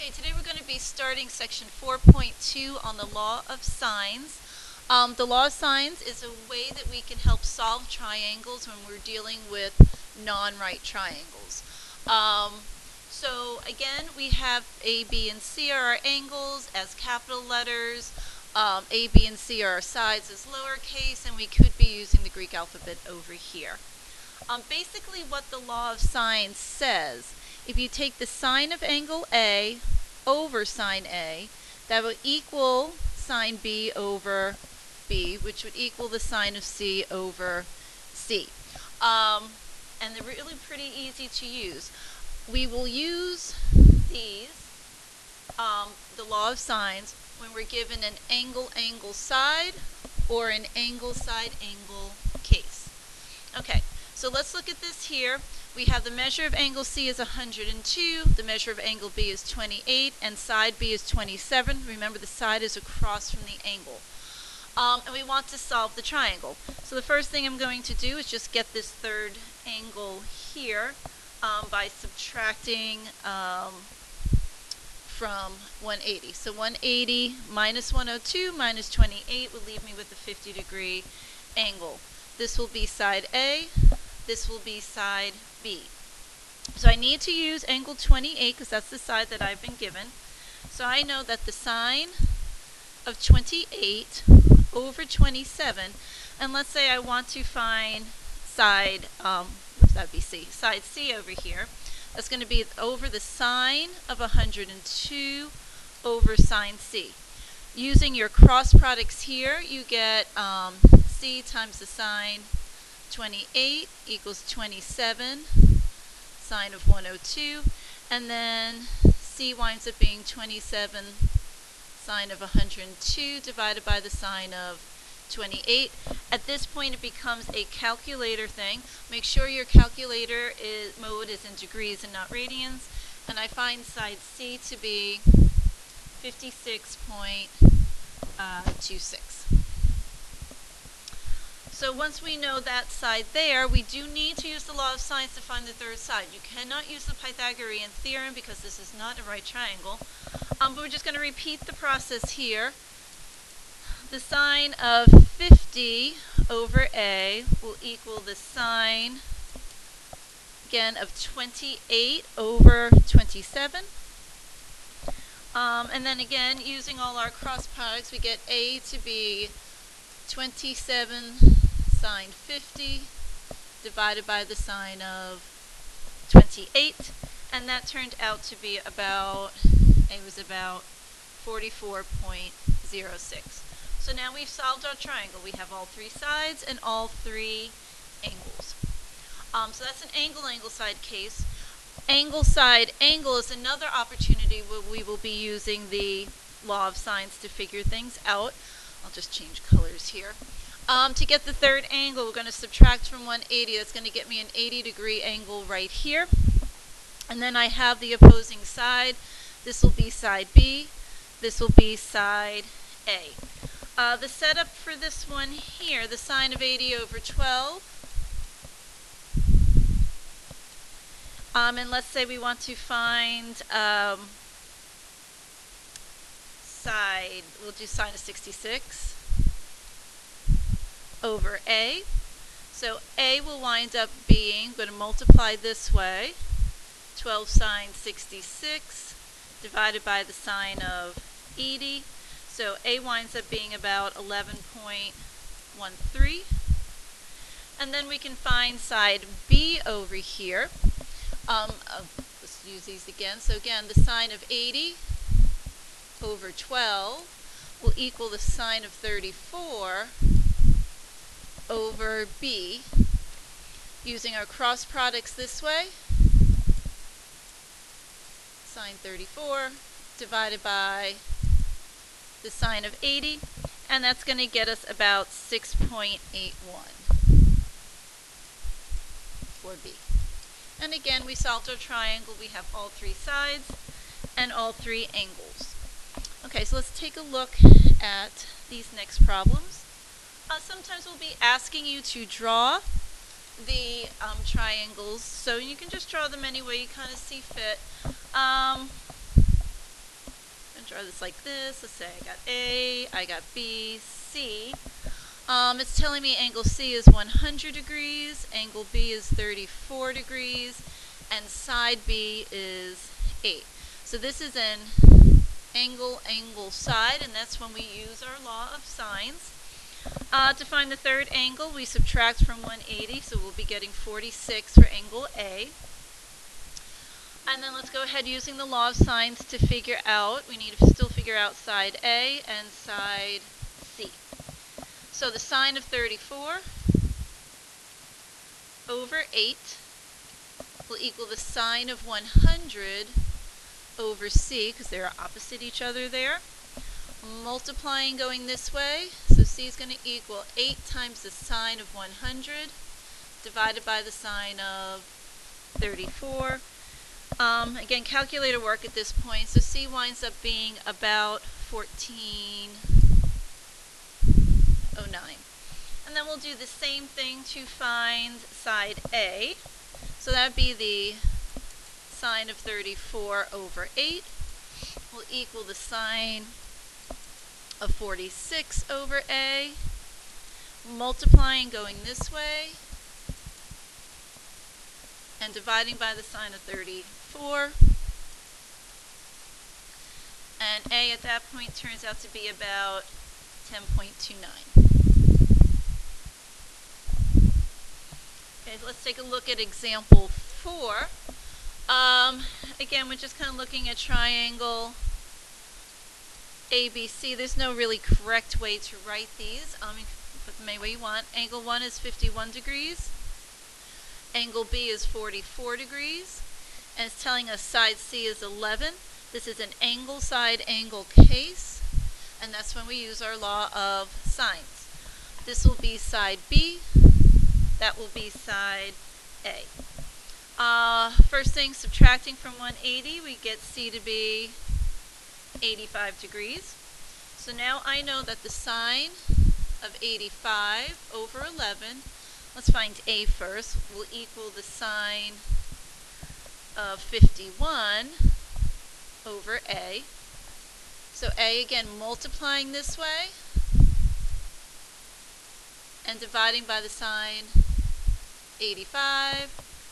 Okay, today we're going to be starting section 4.2 on the law of sines. The law of sines is a way that we can help solve triangles when we're dealing with non-right triangles. So again, we have A, B, and C are our angles as capital letters. A, B, and C are our sides as lowercase, and we could be using the Greek alphabet over here. Basically what the law of sines says, if you take the sine of angle A over sine A, that will equal sine B over B, which would equal the sine of C over C. And they're really pretty easy to use. We will use these, the law of sines, when we're given an angle side or an angle side angle case. Okay. So let's look at this here. We have the measure of angle C is 102, the measure of angle B is 28, and side B is 27. Remember, the side is across from the angle. And we want to solve the triangle. So the first thing I'm going to do is just get this third angle here by subtracting from 180. So 180 minus 102 minus 28 will leave me with a 50-degree angle. This will be side A. This will be side B. So I need to use angle 28 because that's the side that I've been given. So I know that the sine of 28 over 27, and let's say I want to find side, that would be C, side C over here. That's going to be over the sine of 102 over sine C. Using your cross products here, you get C times the sine 28 equals 27 sine of 102, and then C winds up being 27 sine of 102 divided by the sine of 28. At this point it becomes a calculator thing. Make sure your calculator mode is in degrees and not radians, and I find side C to be 56.26. So once we know that side there, we do need to use the law of sines to find the third side. You cannot use the Pythagorean theorem because this is not a right triangle. But we're just going to repeat the process here. The sine of 50 over A will equal the sine, again, of 28 over 27. And then again, using all our cross products, we get A to be 27 sine 50 divided by the sine of 28, and that turned out to be about 44.06. So now we've solved our triangle. We have all three sides and all three angles. So that's an angle side case. Angle side angle is another opportunity where we will be using the law of sines to figure things out. I'll just change colors here. To get the third angle, we're going to subtract from 180. That's going to get me an 80-degree angle right here. And then I have the opposing side. This will be side B. This will be side A. The setup for this one here, the sine of 80 over 12. And let's say we want to find side, we'll do sine of 66. Over A. So A will wind up being, I'm going to multiply this way, 12 sine 66 divided by the sine of 80. So A winds up being about 11.13. And then we can find side B over here. Let's use these again. So again, the sine of 80 over 12 will equal the sine of 34 over B, using our cross products this way, sine 34 divided by the sine of 80, and that's going to get us about 6.81 for B. And again, we solved our triangle. We have all three sides and all three angles. Okay, so let's take a look at these next problems. Sometimes we'll be asking you to draw the triangles, so you can just draw them any way you kind of see fit. draw this like this. Let's say I got A, I got B, C. It's telling me angle C is 100 degrees, angle B is 34 degrees, and side B is 8. So this is an angle, side, and that's when we use our law of sines. To find the third angle, we subtract from 180, so we'll be getting 46 for angle A. And then let's go ahead using the law of sines to figure out, we need to still figure out side A and side C. So the sine of 34 over 8 will equal the sine of 100 over C, because they're opposite each other there. Multiplying going this way, so C is going to equal 8 times the sine of 100 divided by the sine of 34. Again, calculator work at this point, so C winds up being about 1409. And then we'll do the same thing to find side A. So that would be the sine of 34 over 8 will equal the sine of 46 over A. Multiplying going this way and dividing by the sine of 34. And A at that point turns out to be about 10.29. Okay, let's take a look at example 4. Again, we're just kind of looking at triangle ABC. There's no really correct way to write these. You can put them any way you want. Angle 1 is 51 degrees. Angle B is 44 degrees. And it's telling us side C is 11. This is an angle side angle case. And that's when we use our law of sines. This will be side B. That will be side A. First thing, subtracting from 180, we get C to be 85 degrees. So now I know that the sine of 85 over 11, let's find A first, will equal the sine of 51 over A. So A, again, multiplying this way and dividing by the sine 85.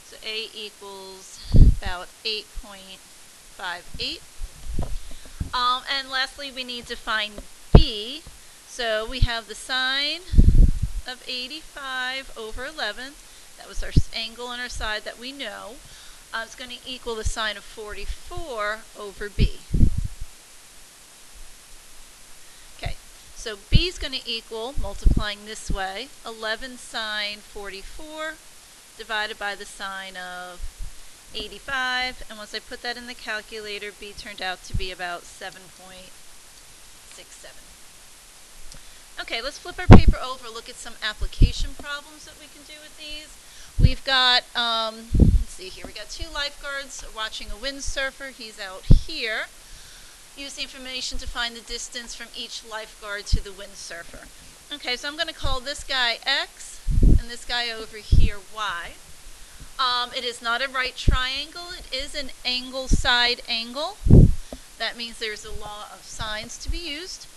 So A equals about 8.58. And lastly, we need to find B. So we have the sine of 85 over 11. That was our angle on our side that we know. It's going to equal the sine of 44 over B. Okay, so B is going to equal, multiplying this way, 11 sine 44 divided by the sine of 85, and once I put that in the calculator, B turned out to be about 7.67. Okay, let's flip our paper over, look at some application problems that we can do with these. We've got, let's see here, we got 2 lifeguards watching a windsurfer. He's out here. Use the information to find the distance from each lifeguard to the windsurfer. Okay, so I'm going to call this guy X and this guy over here Y. It is not a right triangle. It is an angle side angle. That means there's a law of sines to be used.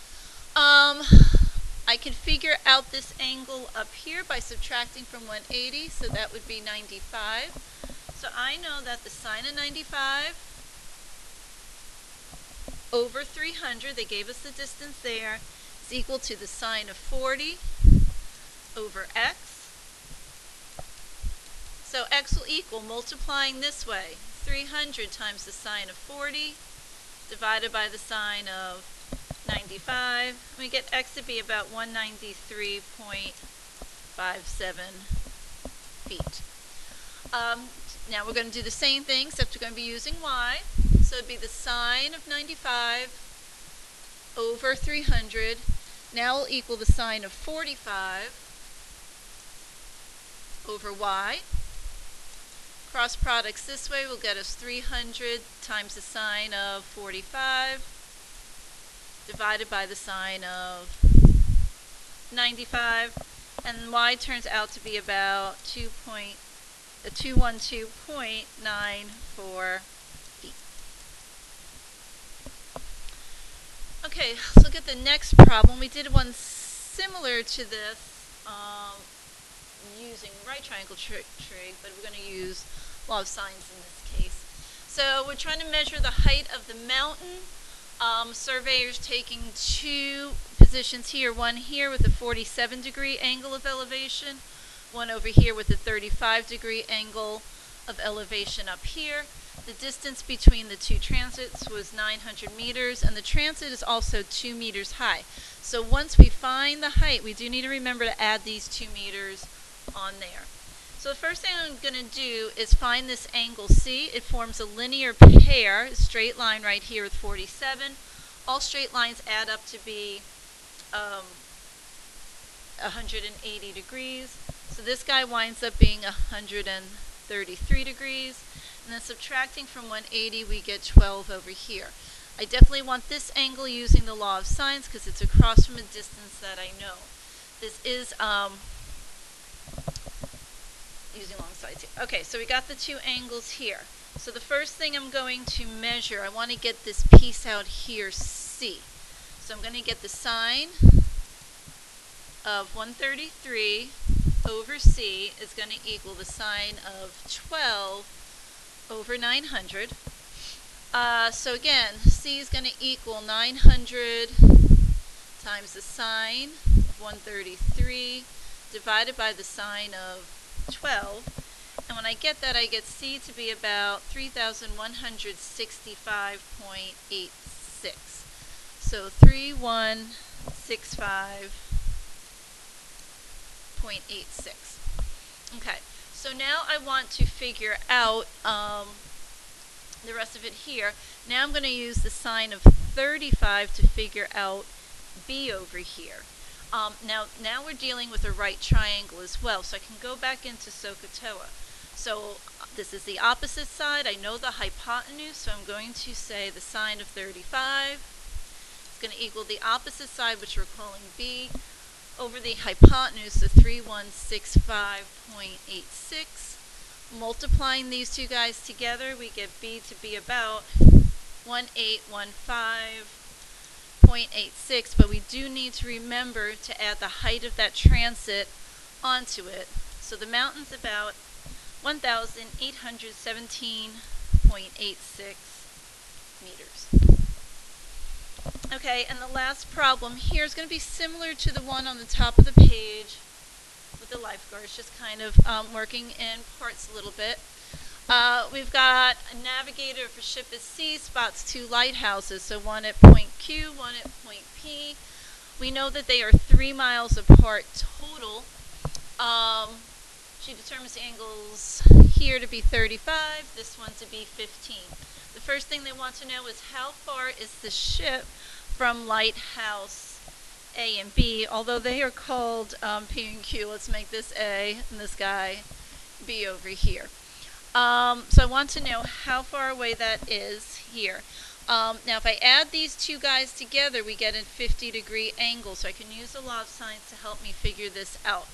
I can figure out this angle up here by subtracting from 180, so that would be 95. So I know that the sine of 95 over 300, they gave us the distance there, is equal to the sine of 40 over x. So x will equal, multiplying this way, 300 times the sine of 40 divided by the sine of 95. We get x to be about 193.57 feet. Now we're going to do the same thing, except we're going to be using y. So it would be the sine of 95 over 300. Now will equal the sine of 45 over y. Cross products this way will get us 300 times the sine of 45 divided by the sine of 95, and y turns out to be about 212.94 feet. Okay, let's look at the next problem. We did one similar to this using right triangle trig, but we're going to use law of sines in this case. So we're trying to measure the height of the mountain. Surveyor's taking two positions here, one here with a 47-degree angle of elevation, one over here with a 35-degree angle of elevation up here. The distance between the two transits was 900 meters, and the transit is also 2 meters high. So once we find the height, we do need to remember to add these 2 meters on there. So the first thing I'm going to do is find this angle C. It forms a linear pair, a straight line right here with 47. All straight lines add up to be 180 degrees. So this guy winds up being 133 degrees. And then subtracting from 180, we get 12 over here. I definitely want this angle using the law of sines because it's across from a distance that I know. This is using long sides here. Okay, so we got the two angles here. So the first thing I'm going to measure, I want to get this piece out here, C. So I'm going to get the sine of 133 over C is going to equal the sine of 12 over 900. So again, C is going to equal 900 times the sine of 133 divided by the sine of 12. And when I get that, I get C to be about 3,165.86. So 3165.86. Okay. So now I want to figure out the rest of it here. Now I'm going to use the sine of 35 to figure out B over here. Now we're dealing with a right triangle as well, so I can go back into SOHCAHTOA. So this is the opposite side. I know the hypotenuse, so I'm going to say the sine of 35 is going to equal the opposite side, which we're calling B, over the hypotenuse of 3165.86. Multiplying these two guys together, we get B to be about 1815.86, but we do need to remember to add the height of that transit onto it. So the mountain's about 1,817.86 meters. Okay, and the last problem here is going to be similar to the one on the top of the page with the lifeguards, just kind of working in parts a little bit. We've got a navigator for ship at sea, spots two lighthouses, so one at point Q, one at point P. We know that they are 3 miles apart total. She determines the angles here to be 35, this one to be 15. The first thing they want to know is how far is the ship from lighthouse A and B, although they are called P and Q. Let's make this A and this guy B over here. So I want to know how far away that is here. Now if I add these two guys together, we get a 50-degree angle, so I can use the law of sines to help me figure this out.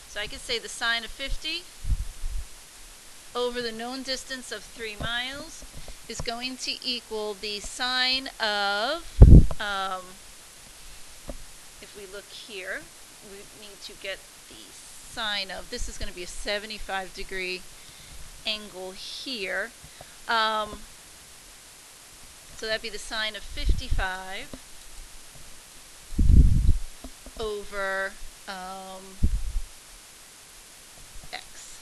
So I could say the sine of 50 over the known distance of 3 miles is going to equal the sine of, if we look here, we need to get the sine of, this is going to be a 75-degree angle here. So that'd be the sine of 55 over x.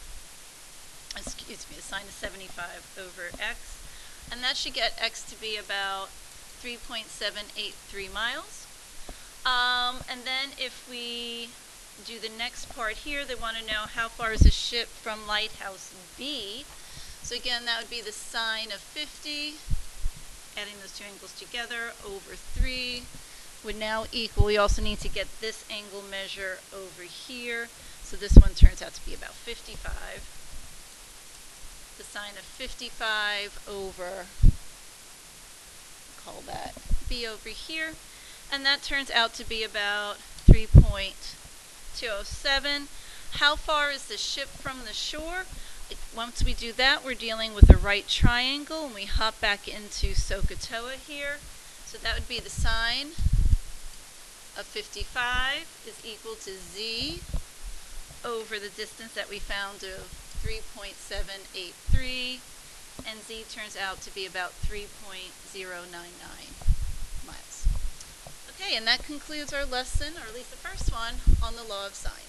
Excuse me, the sine of 75 over x. And that should get x to be about 3.783 miles. And then if we do the next part here, they want to know how far is a ship from lighthouse B. So again, that would be the sine of 50, adding those two angles together, over 3 would now equal, we also need to get this angle measure over here. So this one turns out to be about 55. The sine of 55 over, call that B over here. And that turns out to be about 3.207. How far is the ship from the shore? Once we do that, we're dealing with a right triangle, and we hop back into SOHCAHTOA here. So that would be the sine of 55 is equal to z over the distance that we found of 3.783, and z turns out to be about 3.099 miles. Okay, and that concludes our lesson, or at least the first one, on the law of sines.